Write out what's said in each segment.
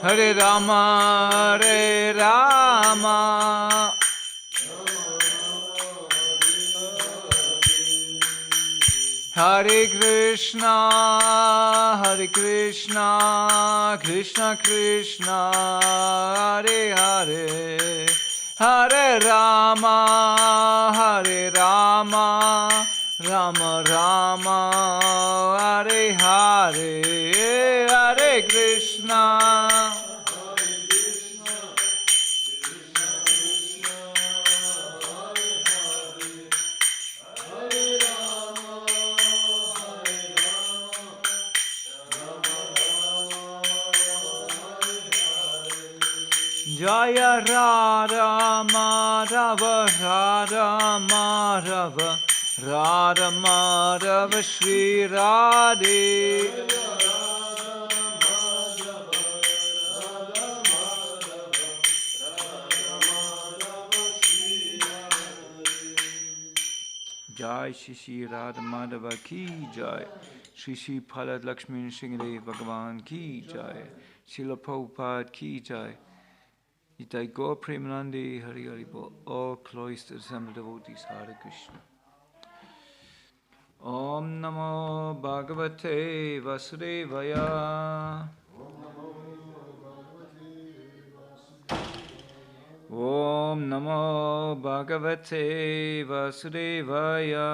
Hare Rama, Hare Rama. Hare Krishna, Krishna Krishna, Hare Hare, Hare Rama, Rama Rama, Hare Hare, Hare Krishna. Jaya Radha Madhava, Radha Madhava, Radha Madhava, Shri Radhe. Jai Shri Radha Madhava ki Jai. Shri Prahlad Lakshmi Singade Bhagavan ki Jai. Srila Prabhupada ki Jai. Nitai Gaur Premanandi Hari Hari Bol. All cloistered assembled devotees Hare Krishna. Om Namo Bhagavate Vasudevaya. Om Namo Bhagavate Vasudevaya.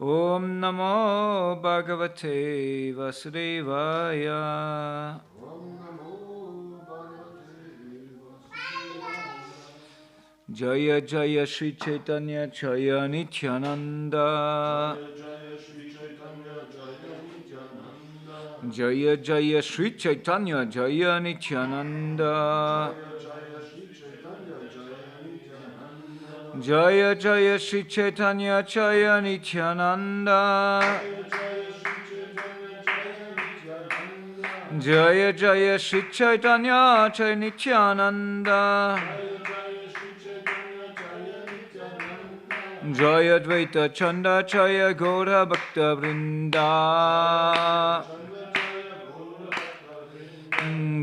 Om Namo Bhagavate Vasudevaya. Jaya Jaya Shri Chaitanya Jaya Nityananda. Jaya Jaya Shri Chaitanya Jaya Nityananda. Jaya Jaya Shri Chaitanya Jaya Nityananda. Jaya Jaya Shri Chaitanya Jaya Nityananda. Jaya Dvaita Chanda Jaya Gaura Bhakta Vrinda.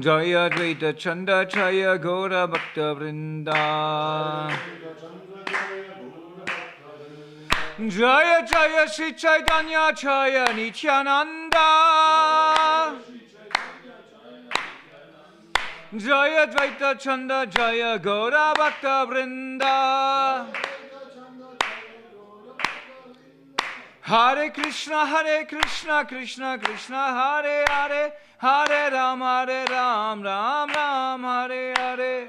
Jaya Dvaita Chanda Jaya Gaura Bhakta Vrinda. Jaya Jaya Shri Chaitanya Jaya Nityananda. Jaya Dvaita Chanda Jaya Gaura Bhakta Vrinda. Hare Krishna, Krishna Krishna, Hare Hare, Hare Ram, Ram Ram, Hare Hare.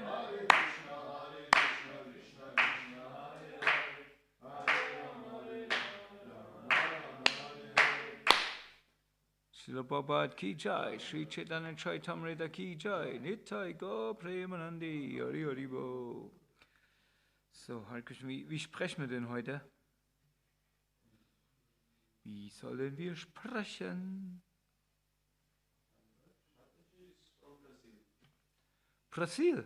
Srila Prabhupada ki jai, Sri Chaitanya Chaitamrita ki jai, Nitai Gaur Premanandi, Hari Hari Bol. So, Hare Krishna, wie sprechen wir denn heute? Wie sollen wir sprechen? Brasil.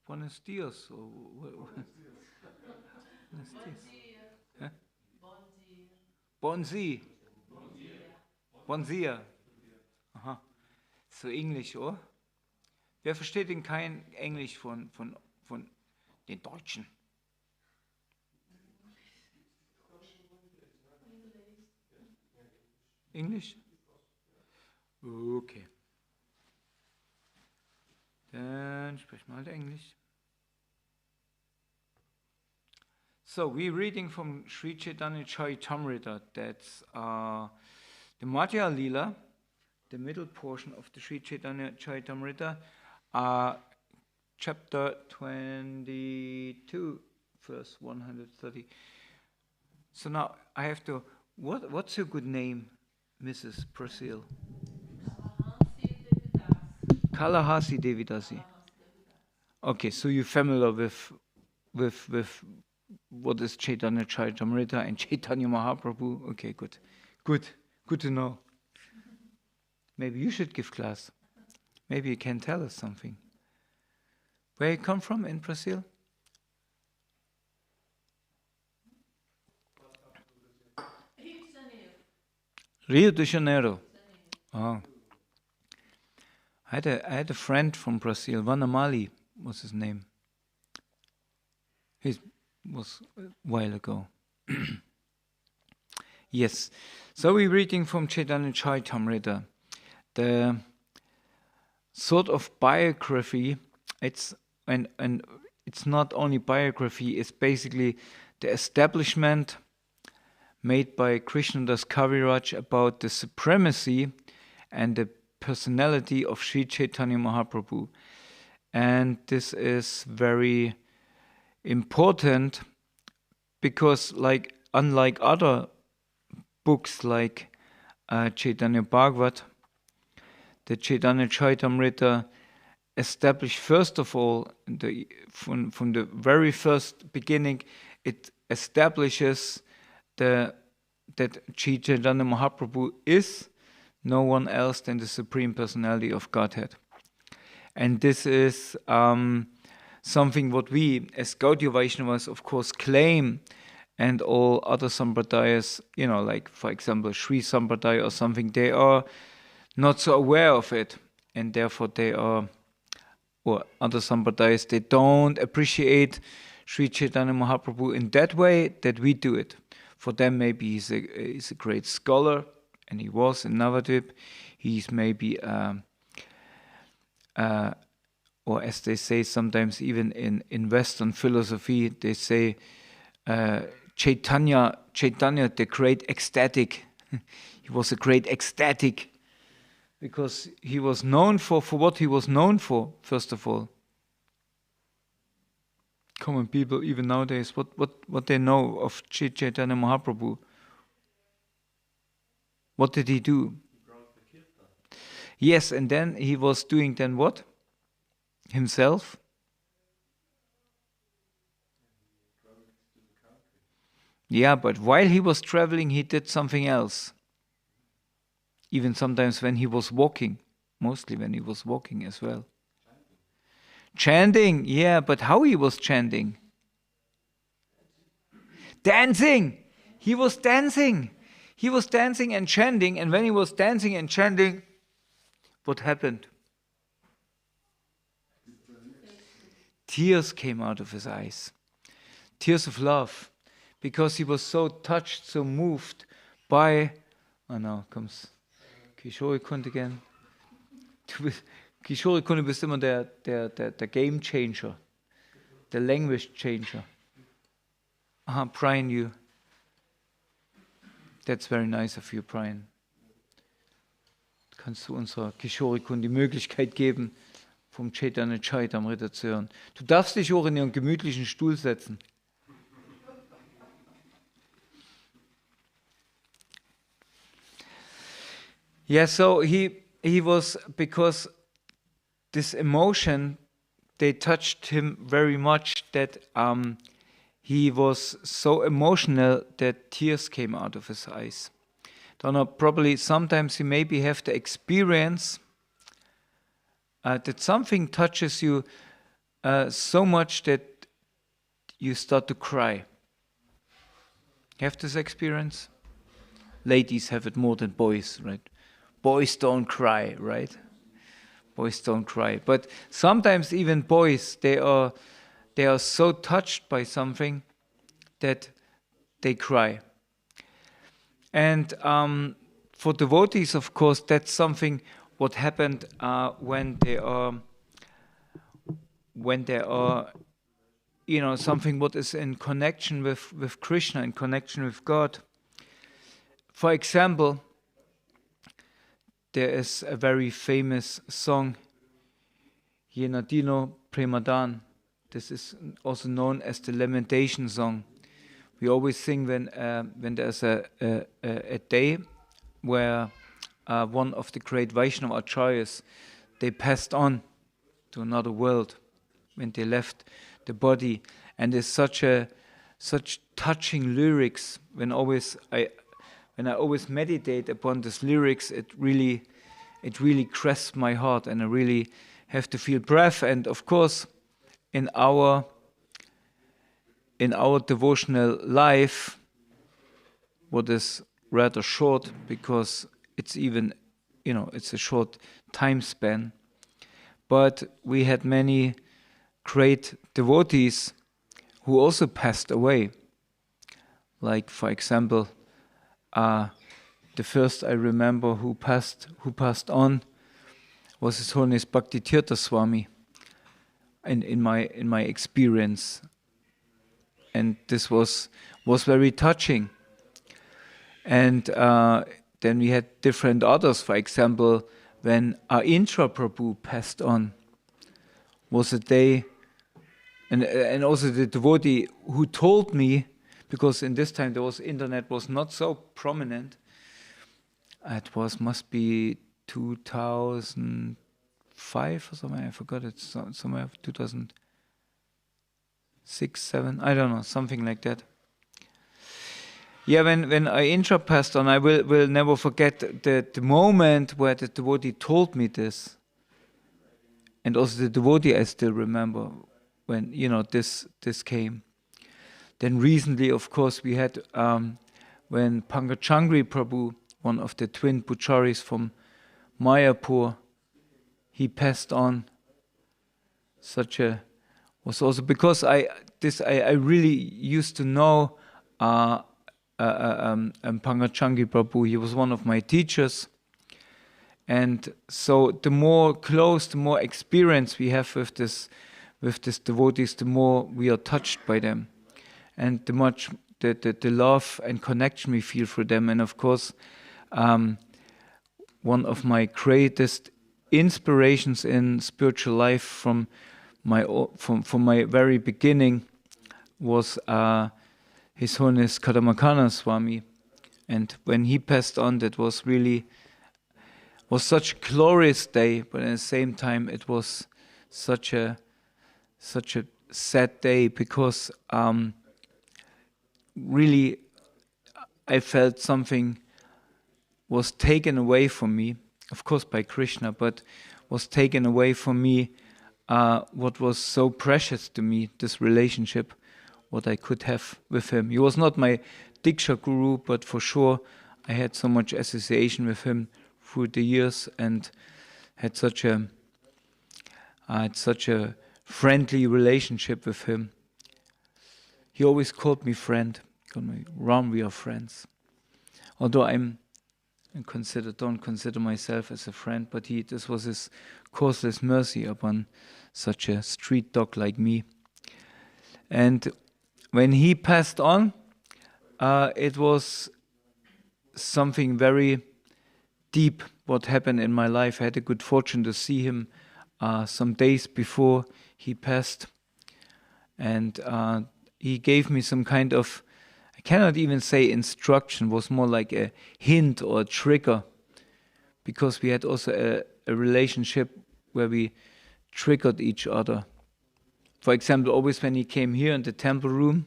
Buenos dias. Buenos dias. Bon dia. Bon dia. Aha. So Englisch, oder? Wer versteht denn kein Englisch von den Deutschen? English? Okay. Dann sprechen wir halt Englisch. So, we're reading from Sri Chaitanya Charitamrita. That's the Madhya Lila, the middle portion of the Sri Chaitanya Charitamrita, chapter 22, verse 130. So now I have to, what's your good name, Mrs. Prasil? Kalahasi Devidasi. Okay, so you're familiar with what is Chaitanya Charitamrita and Chaitanya Mahaprabhu? Okay, good to know. Maybe you should give class. Maybe you can tell us something. Where you come from in Brazil? Rio de Janeiro. Oh. I had a friend from Brazil, Vanamali was his name. He was a while ago. Yes. So we're reading from Chaitanya Charitamrita. The sort of biography, it's and it's not only biography, it's basically the establishment made by Krishnadas Kaviraj about the supremacy and the personality of Sri Chaitanya Mahaprabhu. And this is very important because, like, unlike other books like Chaitanya Bhagavat, the Chaitanya Charitamrita established first of all, from the very first beginning, it establishes that Sri Chaitanya Mahaprabhu is no one else than the Supreme Personality of Godhead. And this is something what we as Gaudiya Vaishnavas of course claim, and all other sampradayas, like for example Sri Sampradaya or something, they are not so aware of it, and therefore they are, or other sampradayas, they don't appreciate Sri Chaitanya Mahaprabhu in that way that we do it. For them maybe he's a great scholar, and he was in Navadvip. He's maybe, or as they say sometimes even in Western philosophy, they say Chaitanya the great ecstatic. He was a great ecstatic because he was known for what he was known for, first of all. Common people, even nowadays, what they know of Chaitanya Mahaprabhu. What did he do? Yes, and then he was doing then what? Himself? Yeah, but while he was traveling, he did something else. Even sometimes when he was walking, mostly when he was walking as well. Chanting, yeah, but how he was chanting? Dancing! He was dancing! He was dancing and chanting, and when he was dancing and chanting, what happened? Tears came out of his eyes. Tears of love. Because he was so touched, so moved by... Oh, now comes Kishore Kund again. Kishore Kund bist immer der Game Changer, der Language Changer. Aha, Brian, you. That's very nice of you, Brian. Kannst du unserer Kishore Kund die Möglichkeit geben, vom Chaitanya Charitamrita zu hören. Du darfst dich auch in ihren gemütlichen Stuhl setzen. Yeah, so he was, because this emotion, they touched him very much that he was so emotional that tears came out of his eyes. Don't know, probably sometimes you maybe have the experience that something touches you so much that you start to cry. Have this experience? Ladies have it more than boys, right? Boys don't cry, right? Boys don't cry. But sometimes even boys, they are so touched by something that they cry. And for devotees, of course, that's something what happened when they are, something what is in connection with Krishna, in connection with God. For example, there is a very famous song, Yenadino Premadan. This is also known as the lamentation song. We always sing when there's a day where one of the great Vaishnava acharyas, they passed on to another world when they left the body, and there's such touching lyrics. When I always meditate upon these lyrics, it really grasps my heart, and I really have to feel breath. And of course, in our devotional life, what is rather short because it's even, it's a short time span. But we had many great devotees who also passed away. Like, for example, the first I remember who passed on was His Holiness Bhakti Tirtha Swami in my experience. And this was very touching. And then we had different others. For example, when Indra Prabhu passed on, was a day, and also the devotee who told me, because in this time internet was not so prominent. It must be 2005 or something. I forgot it. Somewhere 2006, 7. I don't know, something like that. Yeah, when Indra passed on, I will never forget the moment where the devotee told me this. And also the devotee I still remember when this came. Then recently, of course, we had when Pankajangri Prabhu, one of the twin pujaris from Mayapur, he passed on. Was also because I really used to know Pankajangri Prabhu. He was one of my teachers, and so the more experience we have with this devotees, the more we are touched by them, and the love and connection we feel for them. And of course, one of my greatest inspirations in spiritual life from my very beginning was His Holiness Kadamakanana Swami. And when he passed on, that was such a glorious day, but at the same time it was such a sad day, because really I felt something was taken away from me, of course by Krishna, but was taken away from me what was so precious to me, this relationship, what I could have with him. He was not my Diksha Guru, but for sure I had so much association with him through the years, and had such a friendly relationship with him. He always called me friend. He called me Ram, we are friends. Although don't consider myself as a friend, but this was his causeless mercy upon such a street dog like me. And when he passed on, it was something very deep what happened in my life. I had a good fortune to see him some days before he passed, and he gave me some kind of, I cannot even say instruction, was more like a hint or a trigger, because we had also a relationship where we triggered each other. For example, always when he came here in the temple room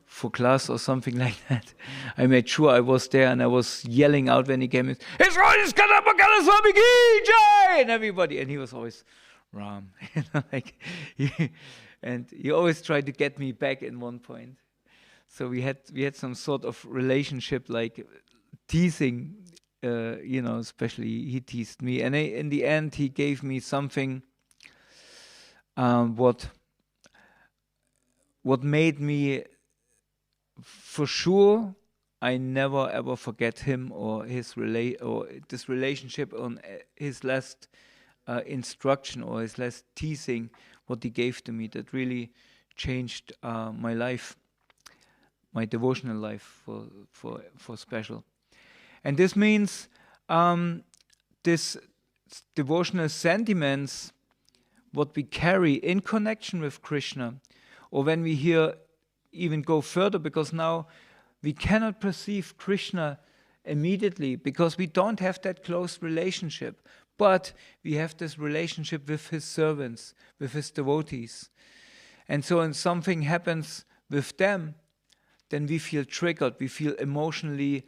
for class or something like that, I made sure I was there, and I was yelling out when he came in, His Holiness Kadamakanana Swami Ki Jai! And everybody, and he was always, Ram, and he always tried to get me back in one point. So we had some sort of relationship, like teasing, especially he teased me. And in the end, he gave me something what made me, for sure, I never ever forget him or this relationship, on his last instruction or his last teasing, what he gave to me, that really changed my life, my devotional life for special. And this means this devotional sentiments, what we carry in connection with Krishna, or when we here even go further, because now we cannot perceive Krishna immediately because we don't have that close relationship, but we have this relationship with his servants, with his devotees. And so when something happens with them, then we feel triggered, we feel emotionally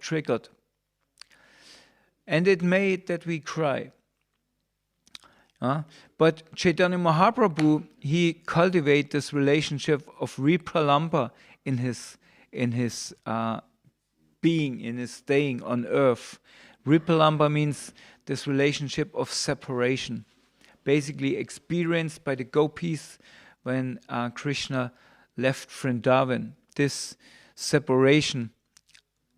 triggered. And it made that we cry. But Chaitanya Mahaprabhu, he cultivated this relationship of Vipralampa in his in his being, in his staying on earth. Ripalamba means this relationship of separation, basically experienced by the gopis when Krishna left Vrindavan. This separation,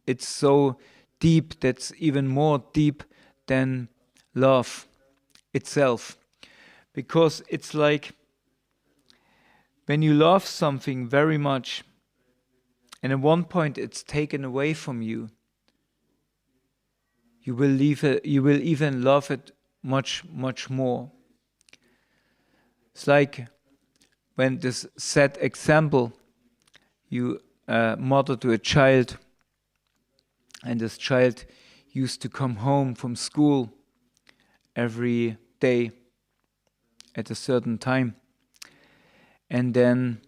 it's so deep, that's even more deep than love itself. Because it's like when you love something very much, and at one point it's taken away from you, you will even love it much, much more. It's like when this sad example, you mother to a child, and this child used to come home from school every day at a certain time. And then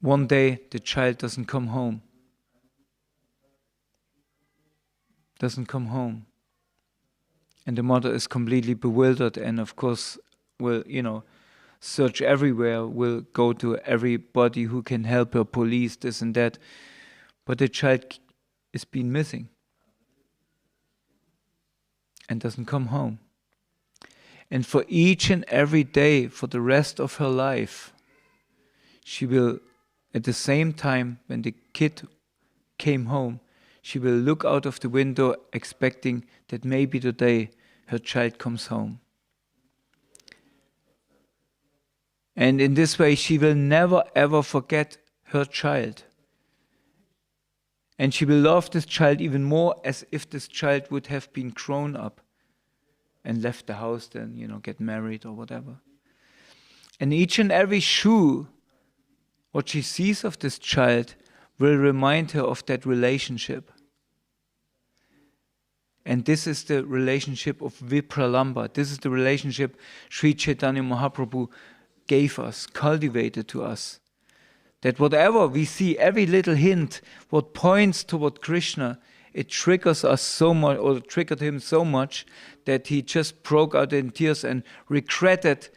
one day the child doesn't come home. And the mother is completely bewildered, and of course will, search everywhere, will go to everybody who can help her, police, this and that. But the child is been missing and doesn't come home. And for each and every day, for the rest of her life, she will, at the same time when the kid came home, she will look out of the window expecting that maybe today her child comes home. And in this way, she will never ever forget her child. And she will love this child even more, as if this child would have been grown up and left the house then, get married or whatever. And each and every shoe, what she sees of this child, will remind her of that relationship. And this is the relationship of Vipralamba. This is the relationship Sri Chaitanya Mahaprabhu gave us, cultivated to us. That whatever we see, every little hint, what points toward Krishna, it triggers us so much, or triggered him so much, that he just broke out in tears and regretted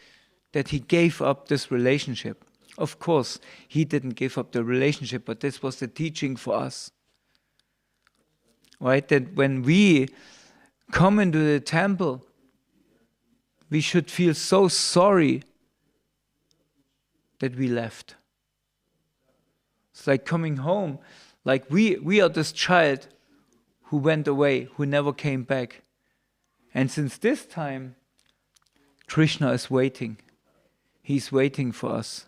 that he gave up this relationship. Of course, he didn't give up the relationship, but this was the teaching for us. Right? That when we come into the temple, we should feel so sorry that we left. It's like coming home, like we are this child who went away, who never came back. And since this time, Krishna is waiting. He's waiting for us.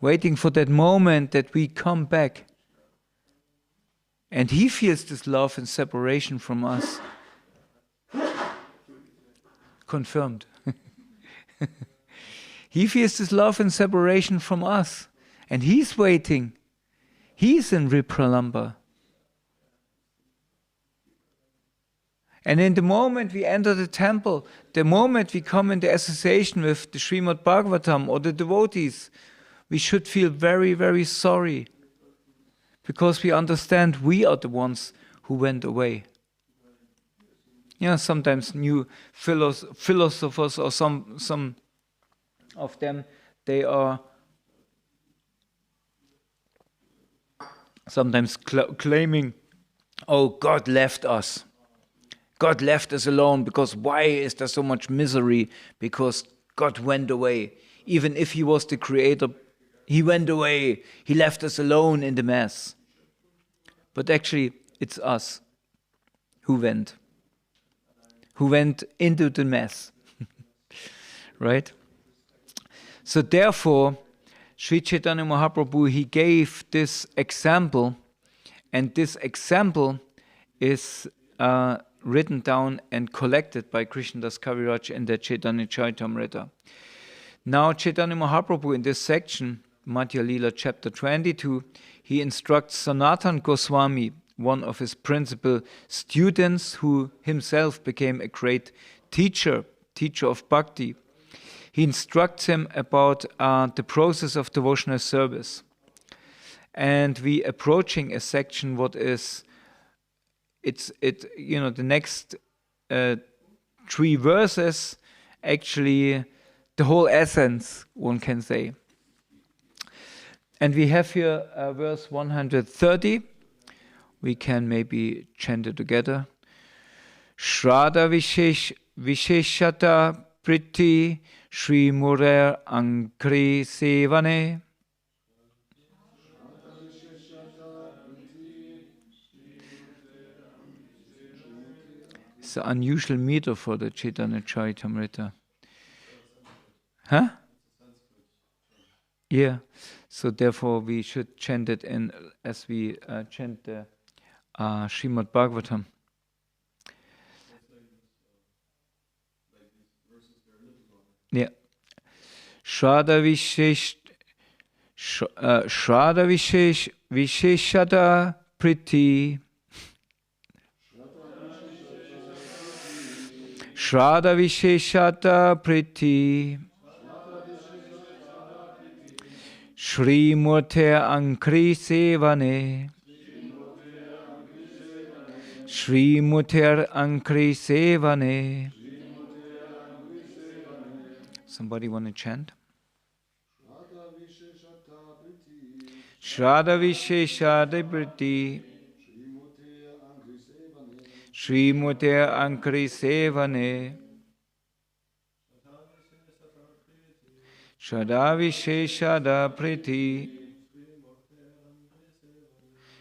Waiting for that moment that we come back. And he feels this love and separation from us. Confirmed. He feels this love and separation from us. And he's waiting. He's in Vipralamba. And in the moment we enter the temple, the moment we come into association with the Srimad-Bhagavatam or the devotees, we should feel very, very sorry. Because we understand we are the ones who went away. Sometimes new philosophers or some of them, they are sometimes claiming, oh, God left us. God left us alone because why is there so much misery? Because God went away. Even if he was the creator, he went away. He left us alone in the mess. But actually, it's us who went into the mess. Right? So therefore, Sri Chaitanya Mahaprabhu, he gave this example, and this example is written down and collected by Krishnadas Kaviraj in the Chaitanya Charitamrita. Now Chaitanya Mahaprabhu in this section, Madhya Lila chapter 22, he instructs Sanatan Goswami, one of his principal students who himself became a great teacher of bhakti. He instructs him about the process of devotional service. And we approaching a section what is the next 3 verses, actually the whole essence, one can say. And we have here verse 130. We can maybe chant it together. Shraddha Visheshata Priti Shri Murer Ankri Sevane. It's an unusual meter for the Chaitanya Charitamrita. Huh? Yeah. So therefore we should chant it in as we chant the Srimad-Bhagavatam. Yeah. Shraddha Visheshata Priti Shraddha Visheshata Priti Shri Murter Ankri Sevane Shri Murter Ankri Sevane. Somebody want to chant? Shraddha Visheshata Priti Shri Murter Ankri Sevane Shraddha Visheshata Priti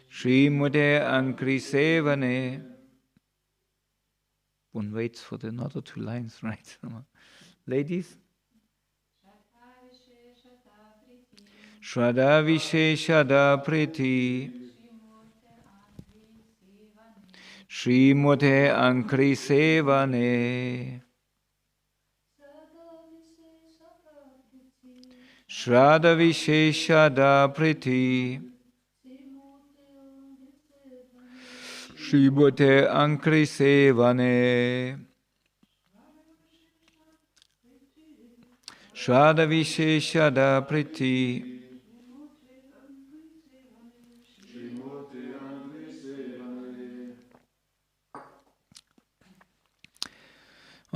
Shri Murter Ankri Sevane. One waits for the another two lines, right? Ladies? Shraddha Visheshata Priti Shri Murter Ankri Sevane Shraddha Visheshata Priti Shri Murter Ankri Sevane Shraddha Visheshata Priti.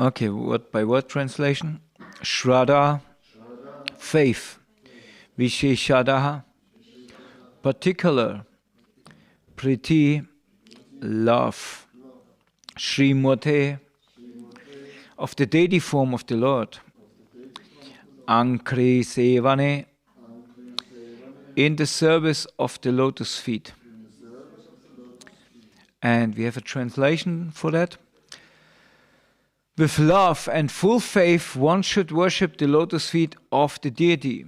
Okay, word by word translation. Shraddha, faith. Visheshadaha, particular. Priti, love. Srimurte, of the deity form of the Lord. Ankri Sevane, in the service of the lotus feet. And we have a translation for that. With love and full faith, one should worship the lotus feet of the deity.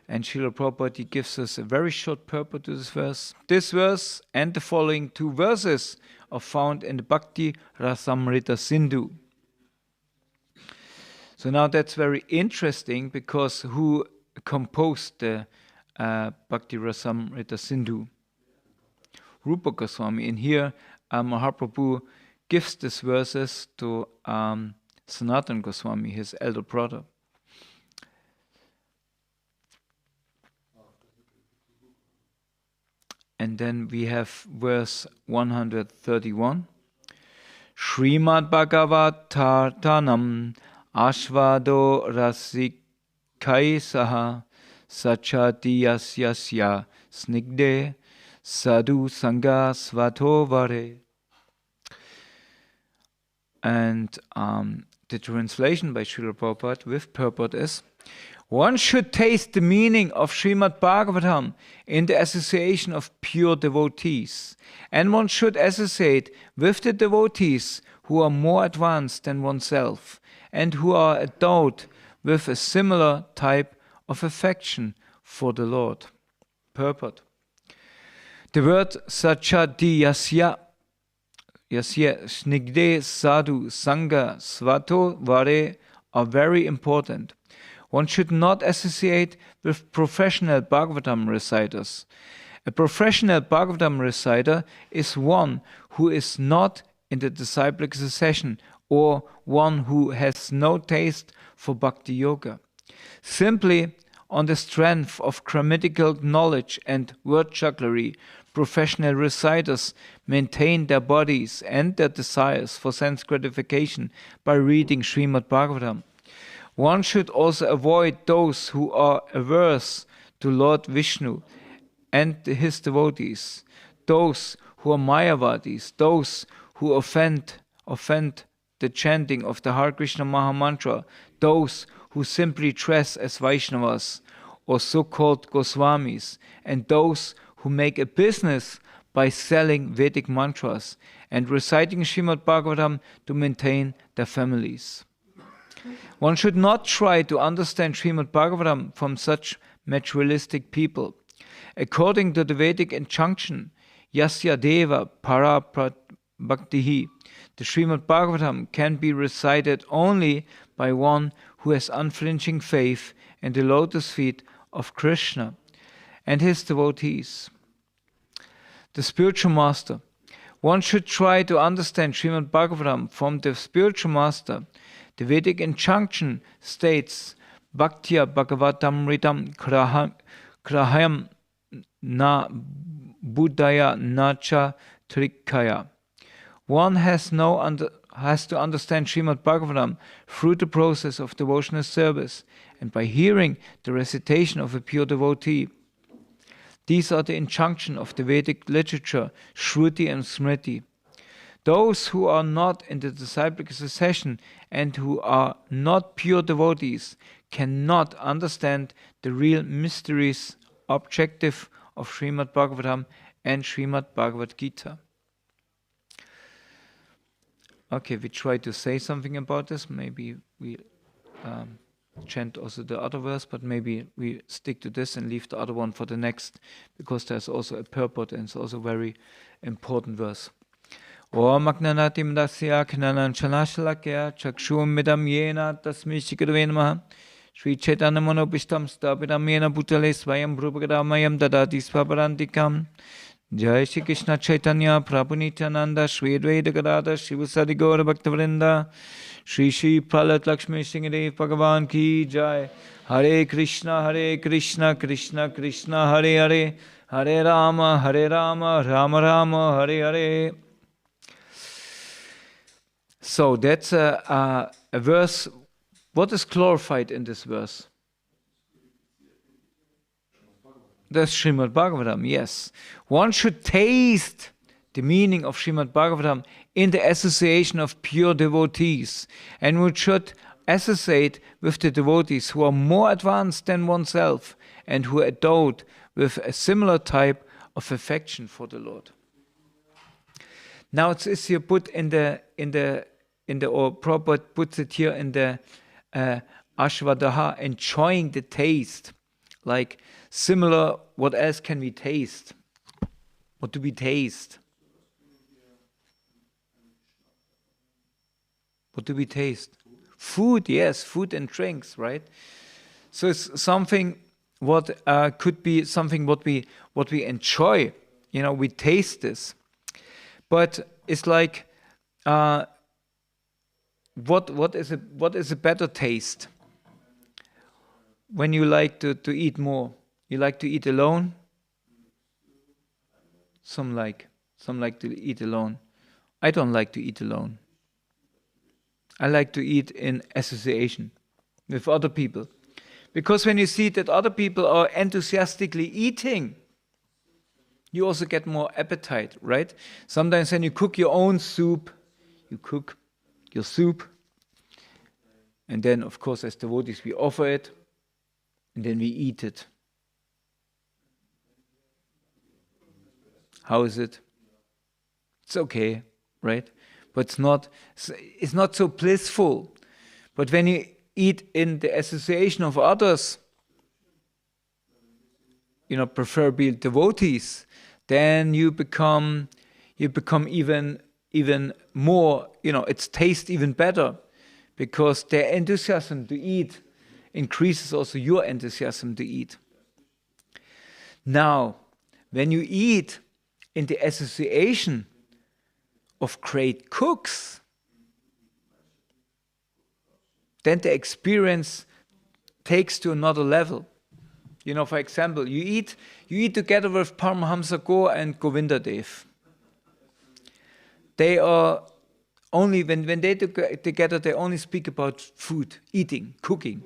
And Srila Prabhupada gives us a very short purport to this verse. This verse and the following two verses are found in the Bhakti Rasamrita Sindhu. So now that's very interesting because who composed the Bhakti Rasamrita Sindhu? Rupa Goswami. And here Mahaprabhu gives these verses to Sanatana Goswami, his elder brother. And then we have verse 131. Srimad-Bhagavatam Ashvado Rasikaisaha Sachati Yasyasya Snigde Sadhu Sangha Svato Vare. And the translation by Srila Prabhupada with purport is: one should taste the meaning of Srimad-Bhagavatam in the association of pure devotees, and one should associate with the devotees who are more advanced than oneself and who are endowed with a similar type of affection for the Lord. Purport. The word Sachati Yasya Snigde Sadhu Sangha Svato Vare are very important. One should not associate with professional Bhagavatam reciters. A professional Bhagavatam reciter is one who is not in the disciplic succession or one who has no taste for bhakti yoga. Simply on the strength of grammatical knowledge and word jugglery, professional reciters maintain their bodies and their desires for sense gratification by reading Srimad-Bhagavatam. One should also avoid those who are averse to Lord Vishnu and his devotees, those who are Mayavadis, those who offend the chanting of the Hare Krishna Maha Mantra, those who simply dress as Vaishnavas or so-called Goswamis, and those who make a business by selling Vedic mantras and reciting Srimad-Bhagavatam to maintain their families. One should not try to understand Srimad-Bhagavatam from such materialistic people. According to the Vedic injunction, Yasya Deva Para Bhaktihi, the Srimad-Bhagavatam can be recited only by one who has unflinching faith in the lotus feet of Krishna and his devotees. The spiritual master. One should try to understand Srimad-Bhagavatam from the spiritual master. The Vedic injunction states, Bhaktya Bhagavatam Ritam Krahayam na Buddhaya nacha Trikaya. One has to understand Srimad-Bhagavatam through the process of devotional service and by hearing the recitation of a pure devotee. These are the injunction of the Vedic literature, Shruti and Smriti. Those who are not in the disciplic succession and who are not pure devotees cannot understand the real mysteries, objective of Srimad-Bhagavatam and Srimad-Bhagavad Gita. Okay, we try to say something about this. Maybe we chant also the other verse, but maybe we stick to this and leave the other one for the next, because there's also a purport and it's also a very important verse. Om Agnanatim Dasya Knanan Chanashalakya Chakshum Midam Yena Tasmi Shikadvenamaha Sri Chaitanya Manobishtam Stapidam Yena Bhutale Svayam Bhrupagadam Dadati Svaparantikam Jai Shri Krishna Chaitanya Prabhu Nityananda Shri Advaita Gadadhar Shivasadi Gaura Bhaktavrinda Shri Shri Prahlad Lakshmi Singhadev Bhagavan Ki Jai. Hare Krishna Krishna Krishna Hare Hare Hare Rama Rama Rama Hare Hare. So that's a verse. What is glorified in this verse? That's Srimad-Bhagavatam, yes. One should taste the meaning of Srimad-Bhagavatam in the association of pure devotees, and one should associate with the devotees who are more advanced than oneself and who are endowed with a similar type of affection for the Lord. Now it's here put or Prabhupada puts it here in the Ashvadaha, enjoying the taste. Like similar, what else can we taste? What do we taste? What do we taste? Food, yes, food and drinks, right? So it's something what could be something what we enjoy. You know, we taste this, but it's like what is a better taste? When you like to eat more, you like to eat alone. Some like to eat alone. I don't like to eat alone. I like to eat in association with other people. Because when you see that other people are enthusiastically eating, you also get more appetite, right? Sometimes when you cook your own soup, you cook your soup, and then, of course, as devotees, we offer it, and then we eat it. How is it? It's okay, right? But it's not so blissful. But when you eat in the association of others, preferably devotees, then you become even more, it tastes even better, because their enthusiasm to eat increases also your enthusiasm to eat. Now, when you eat in the association of great cooks, then the experience takes to another level. For example, you eat together with Paramahamsa Go and Govindadev. They are only, when they together, they only speak about food, eating, cooking.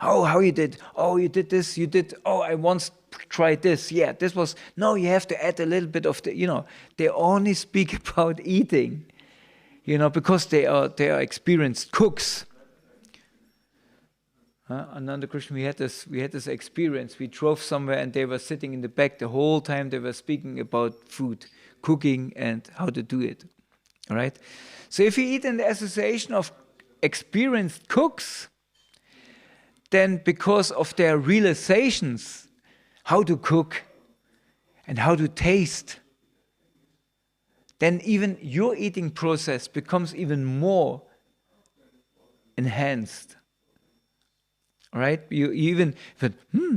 how you did? Oh, you did this, you did, oh, I once tried this. Yeah, this was, no, you have to add a little bit of the, they only speak about eating, because they are experienced cooks. Ananda Krishna, we had this experience. We drove somewhere and they were sitting in the back the whole time. They were speaking about food, cooking, and how to do it. All right. So if you eat in the association of experienced cooks, then because of their realizations, how to cook and how to taste, then even your eating process becomes even more enhanced. Right? You even,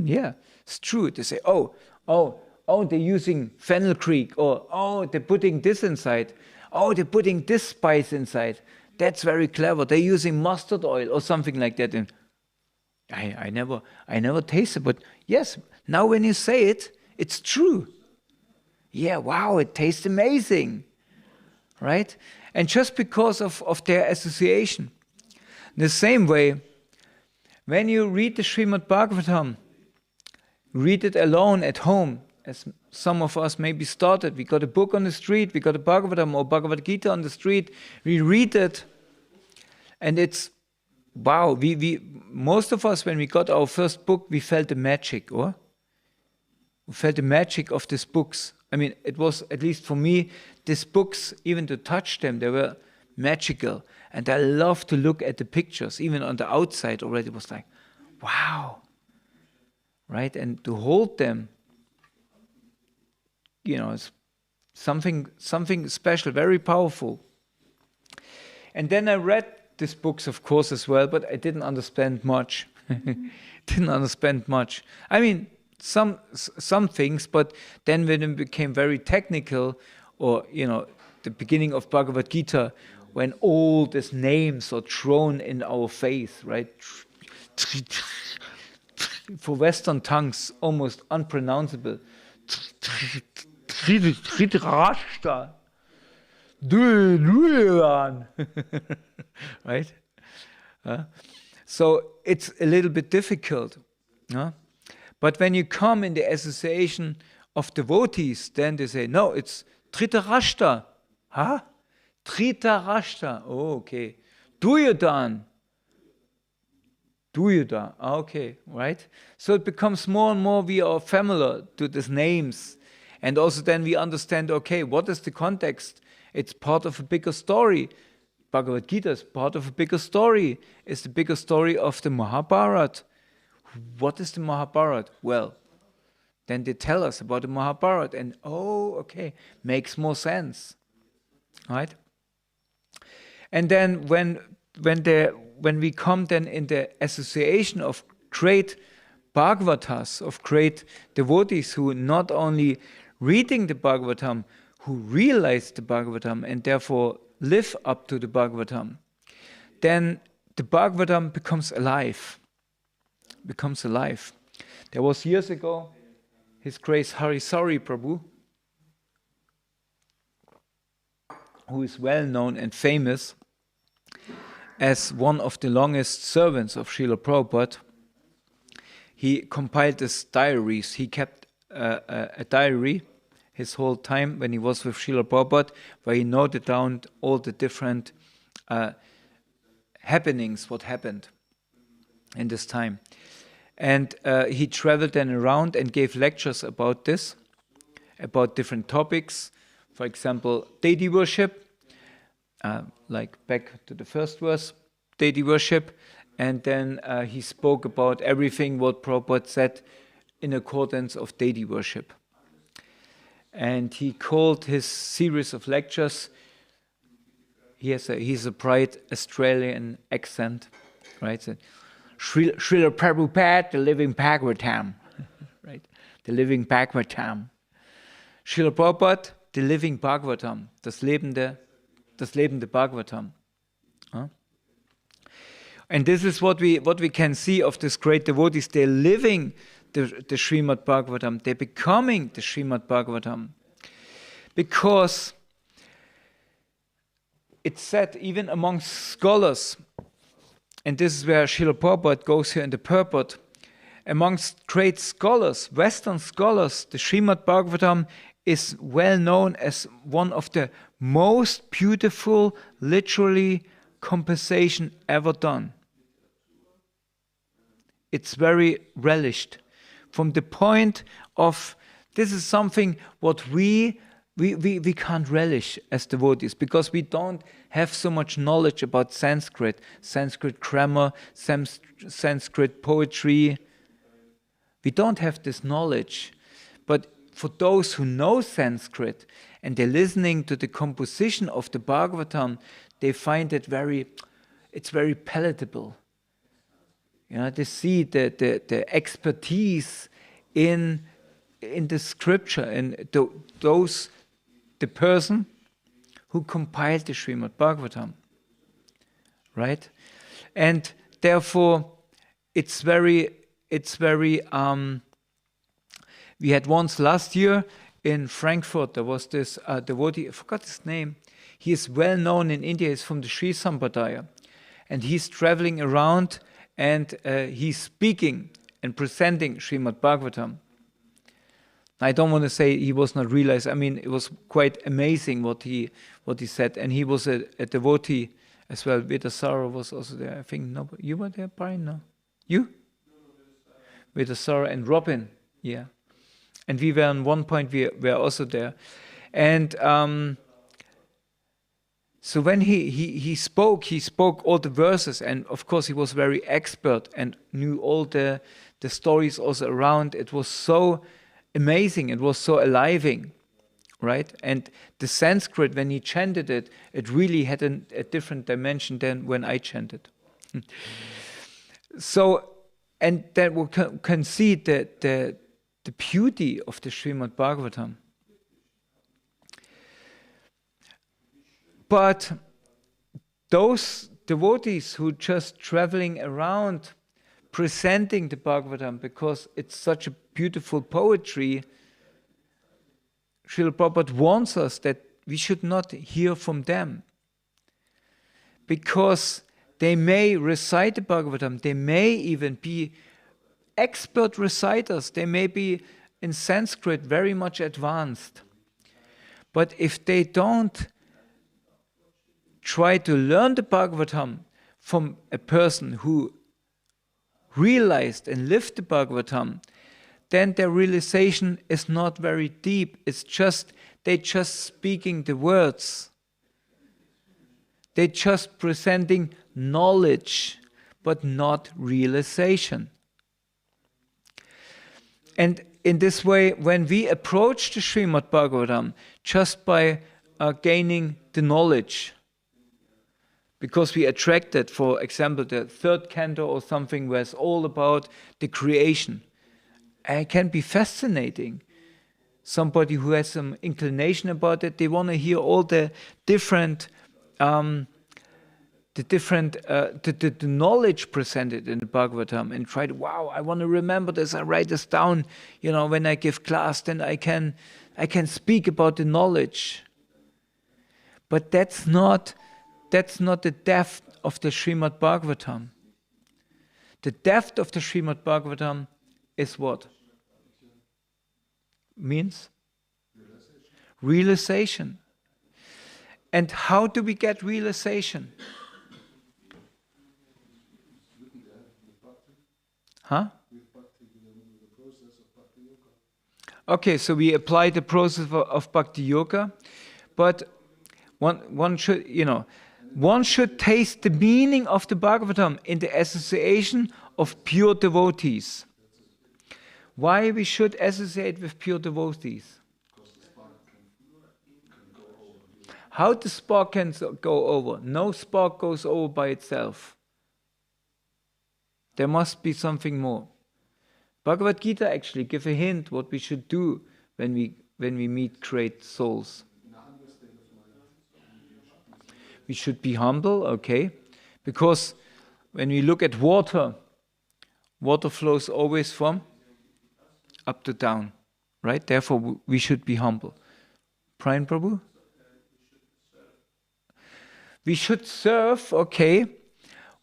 yeah, it's true. They say, oh, they're using fenugreek, or oh, they're putting this inside. Oh, they're putting this spice inside. That's very clever. They're using mustard oil or something like that. And I never tasted, but yes, now when you say it, it's true. Yeah, wow, it tastes amazing. Right? And just because of their association. In the same way, when you read the Srimad-Bhagavatam, read it alone at home, as some of us maybe started. We got a book on the street, we got a Bhagavatam or Bhagavad Gita on the street, we read it, and it's, wow, we most of us, when we got our first book, we felt the magic, or? We felt the magic of these books. I mean, it was, at least for me, these books, even to touch them, they were magical. And I love to look at the pictures, even on the outside already. It was like, wow, right? And to hold them, it's something special, very powerful. And then I read these books, of course, as well, but I didn't understand much. I mean, some things, but then when it became very technical, or the beginning of Bhagavad Gita, when all these names are thrown in our face, right? For Western tongues, almost unpronounceable. Right? So it's a little bit difficult. But when you come in the association of devotees, then they say, no, it's Dhritarashtra. Huh? Dhritarashtra. Oh, okay. Duryodhan. Okay, right? So it becomes more and more we are familiar to these names. And also then we understand, okay, what is the context? It's part of a bigger story. Bhagavad Gita is part of a bigger story. It's the bigger story of the Mahabharata. What is the Mahabharata? Well, then they tell us about the Mahabharata. And oh, okay, makes more sense. Right? And then when we come then in the association of great Bhagavatas, of great devotees who not only reading the Bhagavatam, who realize the Bhagavatam and therefore live up to the Bhagavatam, then the Bhagavatam becomes alive. There was years ago, His Grace Harisari Prabhu, who is well known and famous as one of the longest servants of Srila Prabhupada. He compiled his diaries. He kept a diary his whole time when he was with Srila Prabhupada, where he noted down all the different happenings, what happened in this time. And he traveled then around and gave lectures about this, about different topics. For example, deity worship, like back to the first verse, deity worship. And then he spoke about everything what Prabhupada said in accordance of deity worship. And he called his series of lectures, he's a bright Australian accent, right? So, Srila Prabhupada, the living Bhagavatam, right? The living Bhagavatam. Srila Prabhupada, the living Bhagavatam, das lebende Bhagavatam. And this is what we can see of these great devotees. They're living the Srimad-Bhagavatam. They're becoming the Srimad-Bhagavatam. Because it's said, even among scholars, and this is where Srila Prabhupada goes here in the purport, amongst great scholars, Western scholars, the Srimad-Bhagavatam is well known as one of the most beautiful literary composition ever done. It's very relished. From the point of, this is something what we can't relish as devotees, because we don't have so much knowledge about Sanskrit grammar, Sanskrit poetry. We don't have this knowledge. But for those who know Sanskrit and they're listening to the composition of the Bhagavatam, they find it it's very palatable. You know, they see the expertise in the scripture, and the person who compiled the Srimad-Bhagavatam, right? And therefore, it's very. We had once last year in Frankfurt. There was this devotee. I forgot his name. He is well known in India. He's from the Sri Sampradaya, and he's traveling around and he's speaking and presenting Srimad-Bhagavatam. I don't want to say he was not realized. I mean, it was quite amazing what he said. And he was a devotee as well. Vedasara was also there. I think you were there, Brian? No, you? Vedasara and Robin, yeah. And we were on one point. We were also there, and so when he spoke all the verses, and of course he was very expert and knew all the stories also around. It was so amazing. It was so aliving, right? And the Sanskrit, when he chanted it, it really had a different dimension than when I chanted. So, and then we can see the beauty of the Srimad-Bhagavatam. But those devotees who just traveling around presenting the Bhagavatam because it's such a beautiful poetry, Srila Prabhupada warns us that we should not hear from them. Because they may recite the Bhagavatam, they may even be expert reciters, they may be in Sanskrit very much advanced. But if they don't try to learn the Bhagavatam from a person who realized and lived the Bhagavatam, then their realization is not very deep. It's just, they're just speaking the words. They're just presenting knowledge, but not realization. And in this way, when we approach the Srimad-Bhagavatam just by gaining the knowledge, because we attracted, for example, the third canto or something where it's all about the creation. It can be fascinating. Somebody who has some inclination about it, they want to hear all the different, the knowledge presented in the Bhagavatam, and try to, wow, I want to remember this. I write this down. You know, when I give class, then I can speak about the knowledge. But that's not the depth of the Srimad-Bhagavatam. The depth of the Srimad-Bhagavatam is what? Means? Realization. And how do we get realization? Huh? Okay, so we apply the process of Bhakti Yoga, but one should, one should taste the meaning of the Bhagavatam in the association of pure devotees. Why we should associate with pure devotees? How the spark can go over? No spark goes over by itself. There must be something more. Bhagavad Gita actually gives a hint what we should do when we meet great souls. We should be humble, okay? Because when we look at water, water flows always from up to down, right? Therefore, we should be humble. Brian Prabhu? We should serve, okay?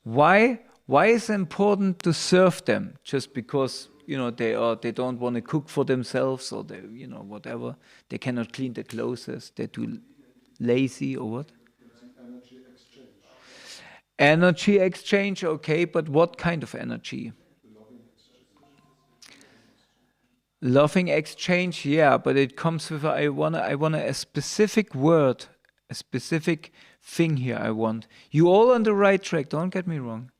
Why Why is it important to serve them? Just because they don't want to cook for themselves, or they whatever. They cannot clean their clothes. They're too lazy, or what? Energy exchange. Energy exchange, okay, but what kind of energy? Loving exchange, yeah, but it comes with I want a specific word, a specific thing here. I want you all on the right track. Don't get me wrong.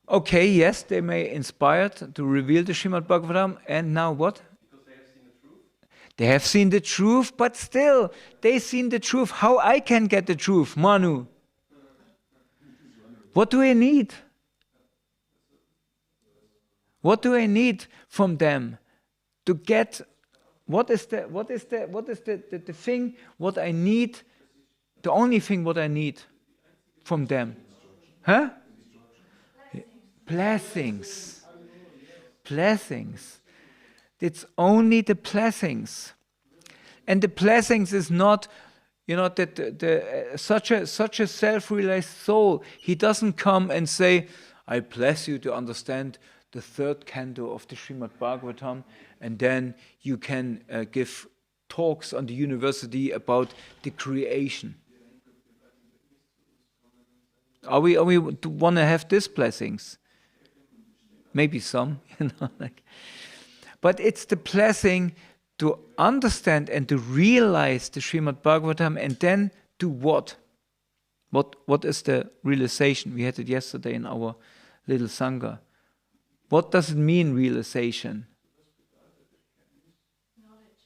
Okay, yes, they may inspired to reveal the Srimad-Bhagavatam, and now what? Because they have seen the truth. They have seen the truth, but still, they seen the truth. How I can get the truth, Manu? What do I need? What do I need from them to get? What is the thing? What I need? The only thing what I need from them, huh? Blessings. Blessings. It's only the blessings, and the blessings is not, that such a self-realized soul. He doesn't come and say, "I bless you to understand the third canto of the Srimad-Bhagavatam, and then you can give talks on the university about the creation." Are we want to have these blessings? Maybe some, but it's the blessing to understand and to realize the Srimad-Bhagavatam, and then to what? What is the realization? We had it yesterday in our little Sangha. What does it mean, realization? Knowledge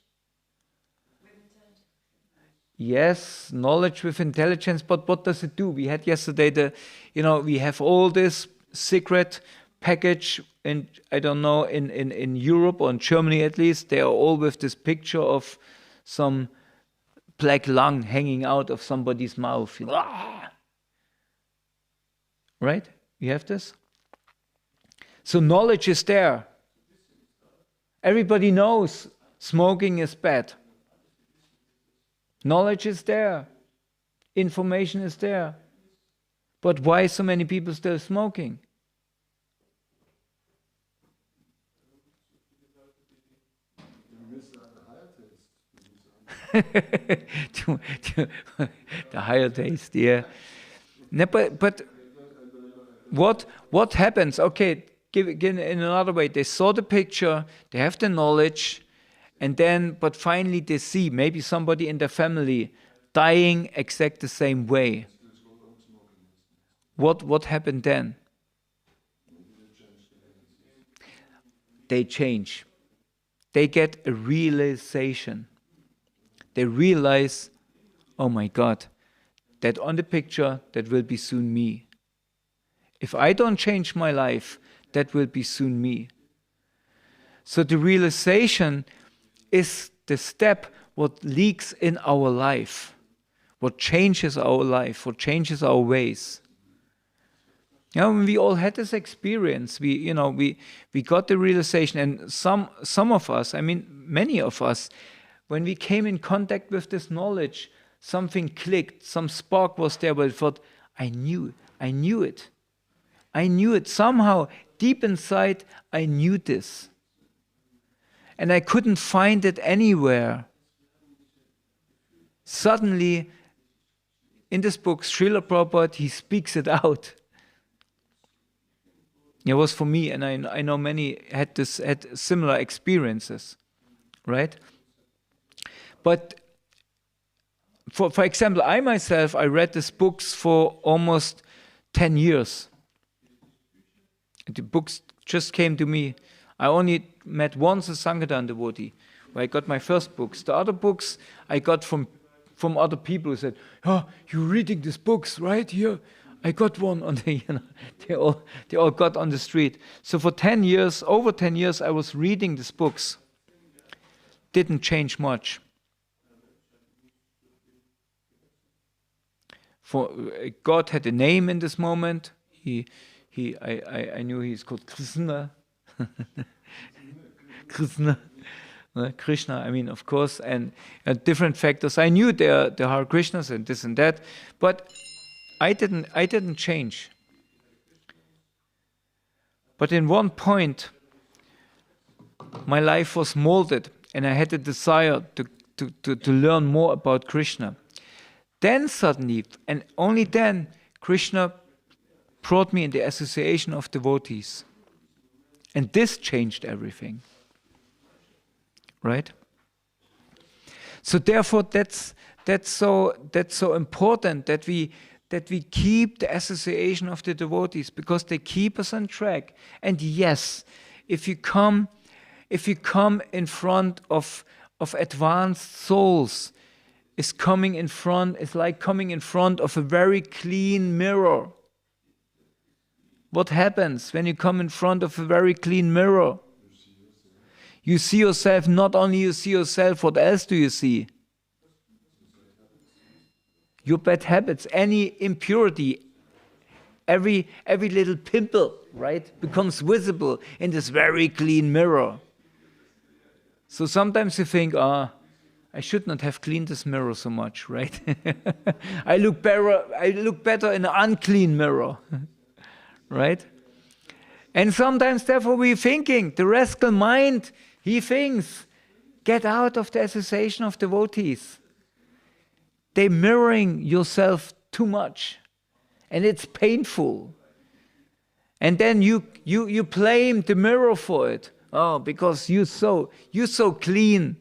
with intelligence. Yes, knowledge with intelligence, but what does it do? We had yesterday we have all this secret package, and I don't know, in Europe or in Germany at least, they are all with this picture of some black lung hanging out of somebody's mouth. Right? You have this? So knowledge is there. Everybody knows smoking is bad. Knowledge is there. Information is there. But why so many people still smoking? The higher taste, yeah. No, but what happens? Okay, give in another way. They saw the picture, they have the knowledge, but finally they see maybe somebody in their family dying exact the same way. What happened then? They change. They get a realization. They realize, oh my God, that on the picture, that will be soon me. If I don't change my life, that will be soon me. So the realization is the step what leaks in our life, what changes our life, what changes our ways. When we all had this experience, we got the realization, and some of us, many of us, when we came in contact with this knowledge, something clicked, some spark was there, but I thought, I knew it. I knew it. Somehow, deep inside, I knew this. And I couldn't find it anywhere. Suddenly, in this book, Srila Prabhupada, he speaks it out. It was for me, and I know many had similar experiences, right? But for example, I myself, I read these books for almost 10 years. The books just came to me. I only met once a Sankirtan devotee, where I got my first books. The other books I got from other people who said, "Oh, you're reading these books, right? Here, I got one." On the, they all got on the street. So for 10 years, over 10 years, I was reading these books. Didn't change much. For God had a name in this moment. I knew he's called Krishna. Krishna. Krishna, I mean, of course, and different factors. I knew there are Krishnas and this and that, but I didn't change. But in one point, my life was molded, and I had a desire to learn more about Krishna. Then suddenly, and only then, Krishna brought me in the association of devotees. And this changed everything. Right? So therefore that's so important that we keep the association of the devotees, because they keep us on track. And yes, if you come in front of advanced souls, is like coming in front of a very clean mirror. What happens when you come in front of a very clean mirror? You see yourself, not only you see yourself, what else do you see? Your bad habits, any impurity, every little pimple, right, becomes visible in this very clean mirror. So sometimes you think, I should not have cleaned this mirror so much, right? I look better in an unclean mirror, right? And sometimes, therefore, we're thinking, the rascal mind, he thinks, get out of the association of devotees. They're mirroring yourself too much, and it's painful. And then you blame the mirror for it. Oh, because you're so clean,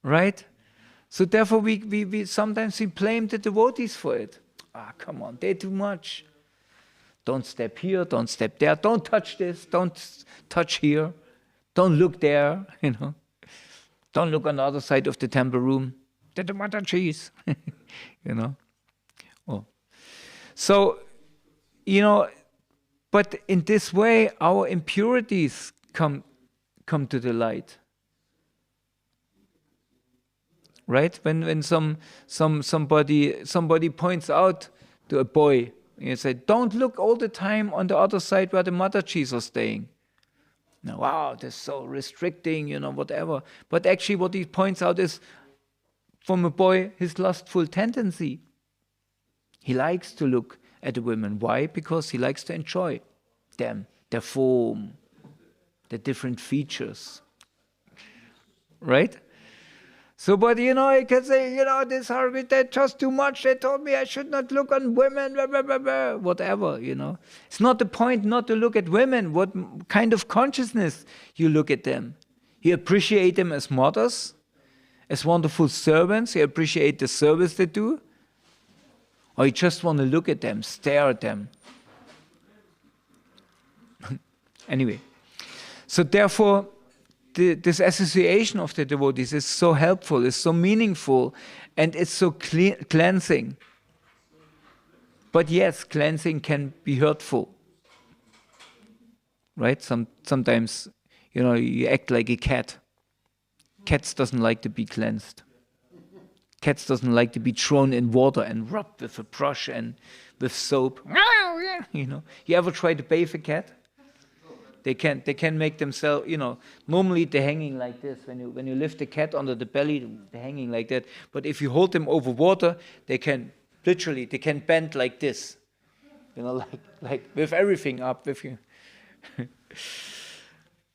right? So therefore, we sometimes blame the devotees for it. Come on, they're too much. Don't step here, don't step there, don't touch this, don't touch here, don't look there, Don't look on the other side of the temple room. They're the mother cheese, Oh. So, but in this way, our impurities come to the light. Right? When somebody points out to a boy, you say, don't look all the time on the other side where the mother cheese are staying. Now, wow, that's so restricting, whatever. But actually what he points out is, from a boy, his lustful tendency. He likes to look at the women. Why? Because he likes to enjoy them, their form, the different features. Right? So, but I can say, this argument, that's just too much. They told me I should not look on women, blah, blah, blah, blah, whatever, It's not the point not to look at women. What kind of consciousness you look at them? You appreciate them as mothers, as wonderful servants. You appreciate the service they do. Or you just want to look at them, stare at them. Anyway, so therefore, this association of the devotees is so helpful, is so meaningful, and it's so cleansing. But yes, cleansing can be hurtful. Right? Sometimes, you act like a cat. Cats doesn't like to be cleansed. Cats doesn't like to be thrown in water and rubbed with a brush and with soap. You ever try to bathe a cat? They can make themselves, normally they're hanging like this. When you lift the cat under the belly, they're hanging like that. But if you hold them over water, they can bend like this. Like with everything up with you.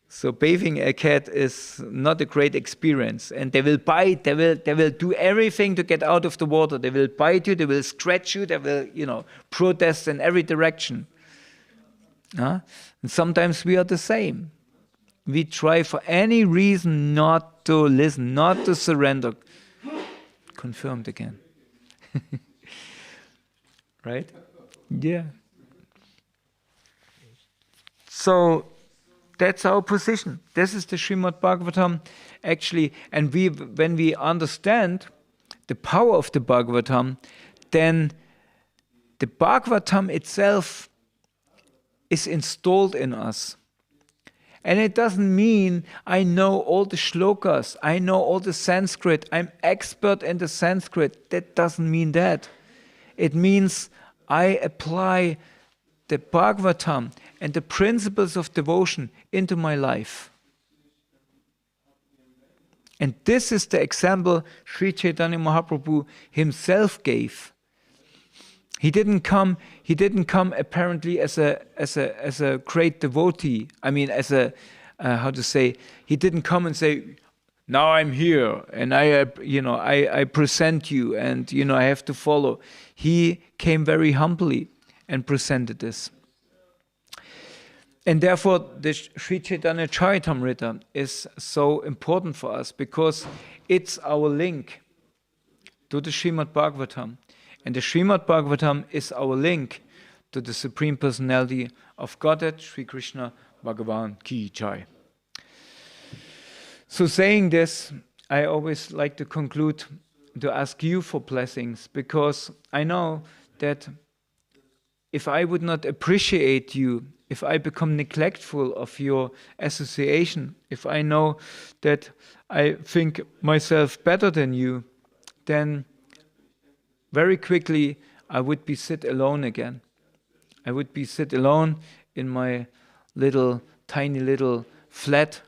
So bathing a cat is not a great experience, and they will bite. They will do everything to get out of the water. They will bite you. They will scratch you. They will protest in every direction. And sometimes we are the same. We try for any reason not to listen, not to surrender. Confirmed again. Right? Yeah. So that's our position. This is the Srimad-Bhagavatam, actually. And when we understand the power of the Bhagavatam, then the Bhagavatam itself is installed in us. And it doesn't mean I know all the shlokas, I know all the Sanskrit, I'm expert in the Sanskrit. That doesn't mean that. It means I apply the Bhagavatam and the principles of devotion into my life. And this is the example Sri Chaitanya Mahaprabhu himself gave. He didn't come apparently as a great devotee. I mean, as a he didn't come and say, now I'm here and I present you and I have to follow. He came very humbly and presented this. And therefore, the Sri Chaitanya Charitamrita is so important for us because it's our link to the Srimad-Bhagavatam. And the Srimad-Bhagavatam is our link to the Supreme Personality of Godhead, Sri Krishna Bhagavan Ki Jai. So saying this, I always like to conclude to ask you for blessings, because I know that if I would not appreciate you, if I become neglectful of your association, if I know that I think myself better than you, then very quickly I would be sit alone again. I would be sit alone in my tiny little flat,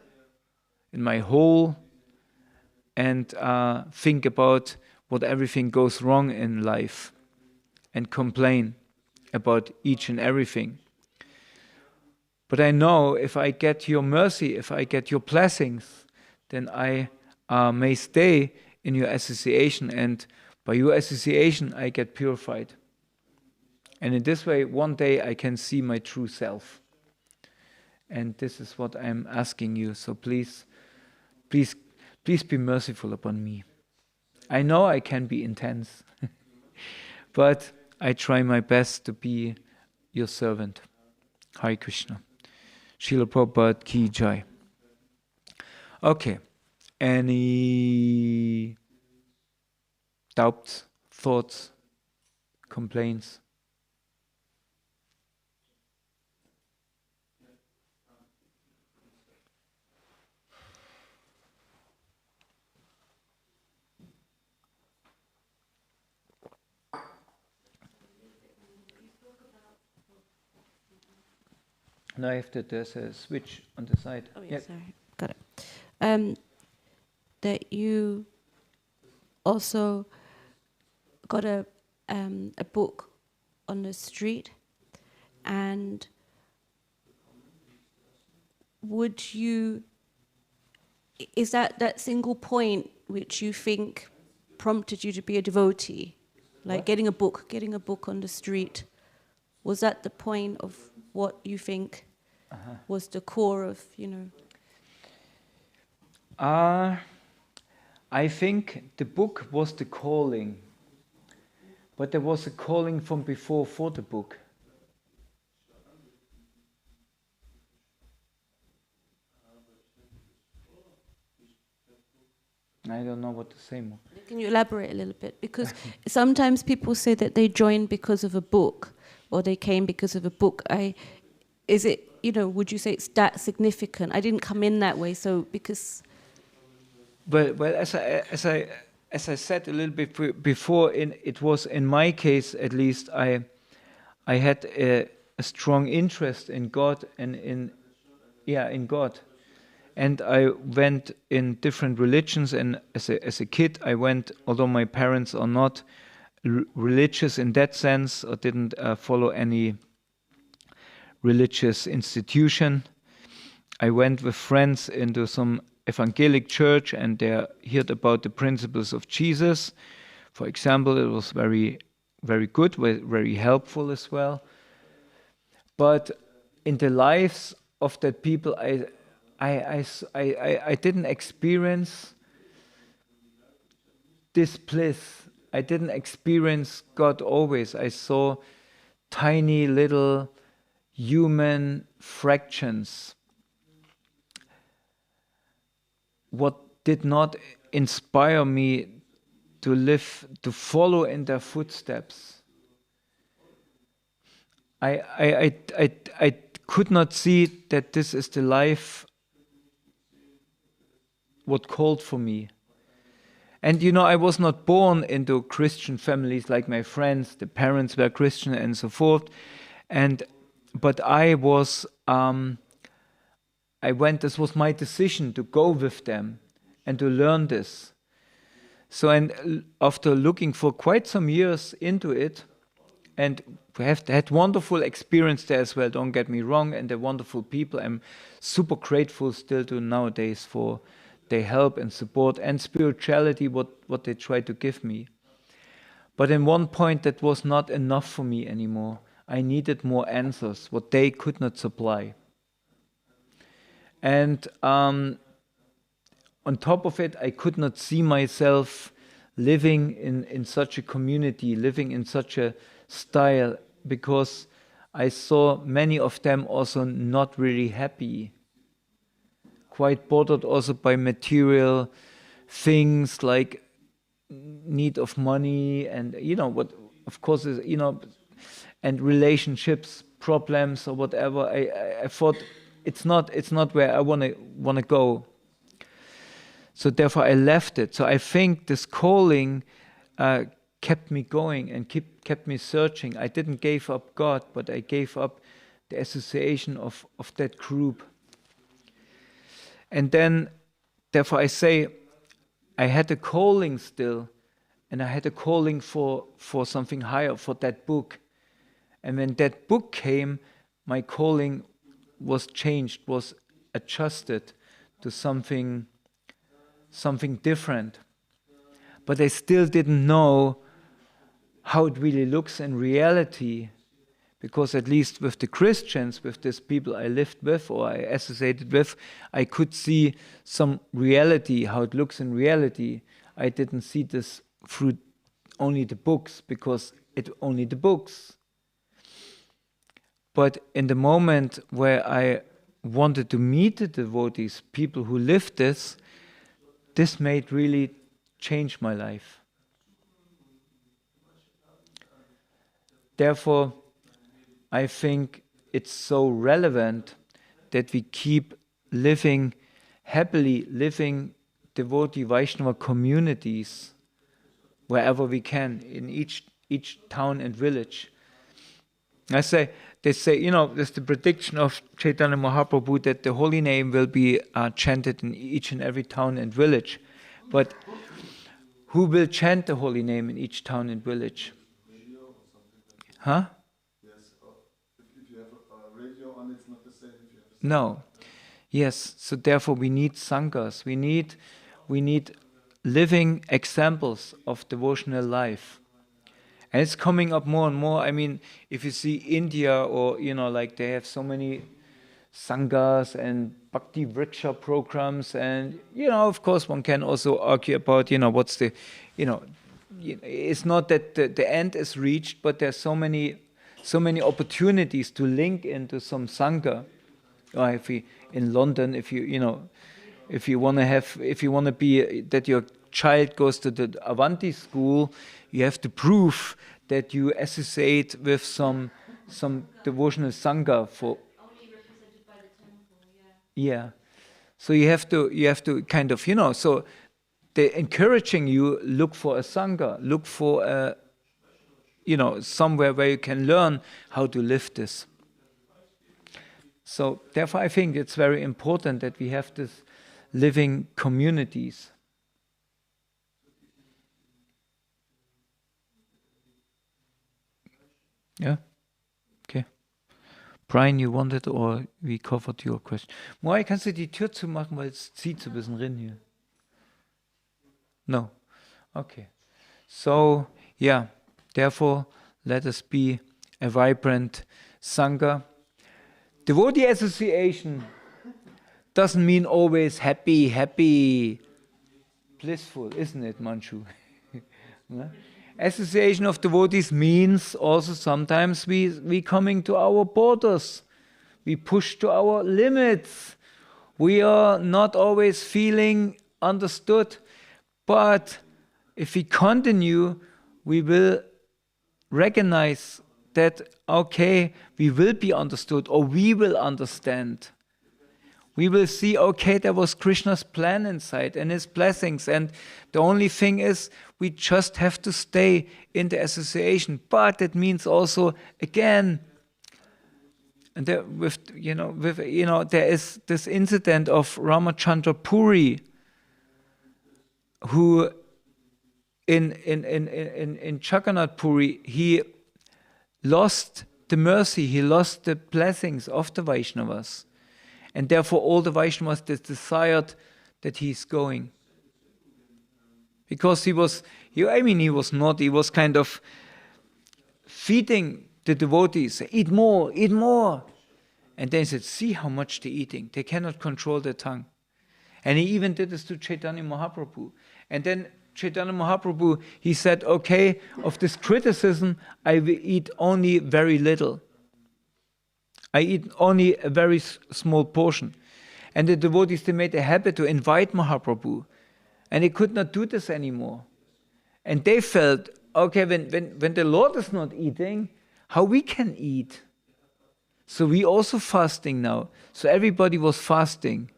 in my hole, and think about what everything goes wrong in life and complain about each and everything. But I know if I get your mercy, if I get your blessings, then I may stay in your association, and by your association I get purified. And in this way, one day I can see my true self. And this is what I'm asking you. So please be merciful upon me. I know I can be intense, but I try my best to be your servant. Hare Krishna. Srila Prabhupada Ki Jai. Okay. Any doubts, thoughts, complaints? No, there's a switch on the side. Oh, yeah, sorry. Got it. That you also got a book on the street, and is that single point which you think prompted you to be a devotee? Like getting a book on the street, was that the point of what you think was the core of, I think the book was the calling, but there was a calling from before for the book. I don't know what to say more. Can you elaborate a little bit? Because sometimes people say that they joined because of a book, or they came because of a book. Would you say it's that significant? I didn't come in that way, so because. Well, as I said a little bit before, it was in my case at least. I had a strong interest in God and in God, and I went in different religions. And as a kid, I went, although my parents are not religious in that sense, or didn't follow any religious institution. I went with friends into some evangelic church, and they heard about the principles of Jesus. For example, it was very, very good, very helpful as well. But in the lives of that people, I didn't experience this bliss. I didn't experience God always. I saw tiny little human fractions. What did not inspire me to follow in their footsteps. I could not see that this is the life what called for me. And I was not born into Christian families like my friends. The parents were Christian and so forth. But I went, this was my decision to go with them. and to learn this. So, and after looking for quite some years into it, and we have had wonderful experience there as well, don't get me wrong, and they're wonderful people. I'm super grateful still to nowadays for their help and support and spirituality, what they try to give me. But in one point that was not enough for me anymore. I needed more answers, what they could not supply. And on top of it, I could not see myself living in such a community, living in such a style, because I saw many of them also not really happy, quite bothered also by material things like need of money and what of course is and relationships problems or whatever. I thought it's not where I wanna go. So therefore I left it. So I think this calling kept me going and kept me searching. I didn't give up God, but I gave up the association of that group. And then, therefore I say, I had a calling still, and I had a calling for something higher, for that book. And when that book came, my calling was changed, was adjusted to something different. But I still didn't know how it really looks in reality, because at least with the Christians, with these people I lived with or I associated with, I could see some reality, how it looks in reality. I didn't see this through only the books, because it only the books. But in the moment where I wanted to meet the devotees, people who lived this made really change my life. Therefore, I think it's so relevant that we keep living happily, living devotee Vaishnava communities wherever we can, in each town and village. They say, there's the prediction of Chaitanya Mahaprabhu that the holy name will be chanted in each and every town and village. But who will chant the holy name in each town and village? Huh? Yes. If you have a radio on, it's not the same if you have No. Yes. So therefore we need sanghas. We need living examples of devotional life. And it's coming up more and more. I mean, if you see India or, like they have so many sanghas and bhakti vriksha programs, and, of course one can also argue about, what's the, it's not that the end is reached, but there's so many opportunities to link into some sangha. Or if you, in London, if you want to be that your child goes to the Avanti school, you have to prove that you associate with some devotional sangha for. Only represented by the temple, Yeah. So you have to kind of, so they're encouraging you, look for a sangha, look for a, somewhere where you can learn how to live this. So therefore I think it's very important that we have this living communities. Yeah? Okay. Brian, you wanted, or we covered your question? Moai, kannst du die Tür zumachen, weil es zieht so ein bisschen rein hier? No. Okay. So, yeah. Therefore, let us be a vibrant sangha. Devotee association doesn't mean always happy, blissful, isn't it, Manchu? No? Association of devotees means also sometimes we coming to our borders. We push to our limits. We are not always feeling understood. But if we continue, we will recognize that, okay, we will be understood, or we will understand. We will see, okay, there was Krishna's plan inside and his blessings, and the only thing is we just have to stay in the association. But that means also, again, and there is this incident of Ramachandra Puri. who in Jagannath Puri, he lost the mercy, he lost the blessings of the Vaishnavas. And therefore all the Vaishnavas desired that he's going. Because he was kind of feeding the devotees, eat more, eat more. And then he said, see how much they're eating. They cannot control their tongue. And he even did this to Chaitanya Mahaprabhu. And then Chaitanya Mahaprabhu, he said, okay, of this criticism, I will eat only very little. I eat only a very small portion. And the devotees, they made a habit to invite Mahaprabhu. And they could not do this anymore. And they felt, okay, when the Lord is not eating, how we can eat? So we also fasting now. So everybody was fasting.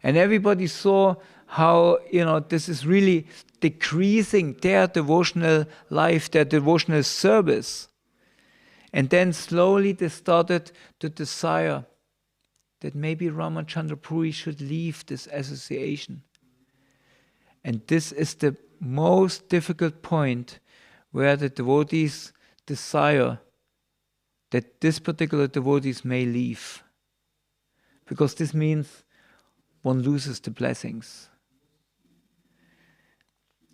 And everybody saw how, this is really decreasing their devotional life, their devotional service. And then slowly they started to desire that maybe Ramachandra Puri should leave this association. And this is the most difficult point where the devotees desire that this particular devotees may leave. Because this means one loses the blessings.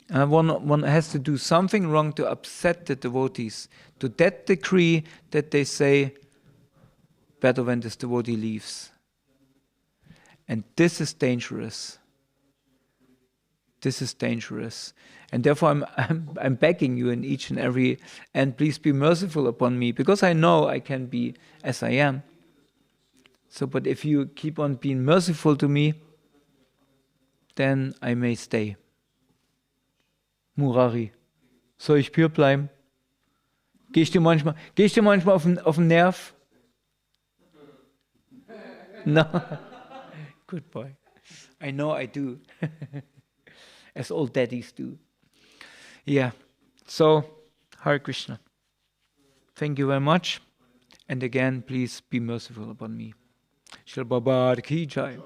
And one has to do something wrong to upset the devotees, to that degree that they say, better when this devotee leaves. And this is dangerous. This is dangerous. And therefore I'm begging you in each and every, and please be merciful upon me, because I know I can be as I am. So, but if you keep on being merciful to me, then I may stay. Murari, soll ich pure bleiben? Geh ich dir manchmal auf den Nerv? No. Good boy. I know I do. As all daddies do. Yeah. So, Hare Krishna. Thank you very much. And again, please be merciful upon me. Shri Baba Ki Jai.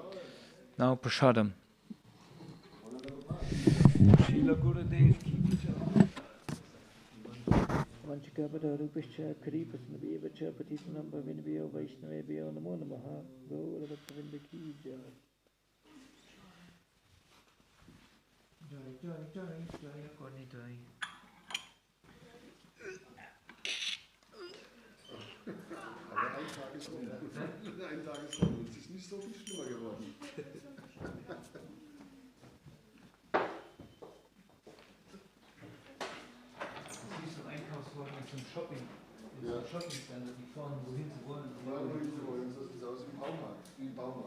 Now, Prasadam. Shila Gurudev Ki Jai. Vanchikapata Rupascha Karipasnaveva Patitanamba Vinavyo Vaishnavebhyo Namo Namaha Gaura Bhaktavinda Ki Jai. Jai, Koni Jai. Aber ein Tag ist rum. Ein Tag ist rum. Es ist nicht so viel schlimmer geworden. Siehst du Einkaufswagen zum Shopping? Ja. Shopping Center, die fahren wohin sie wollen. Ja, wohin sie wollen. Das sieht aus wie ein Baumarkt. Wie ein Baumarkt.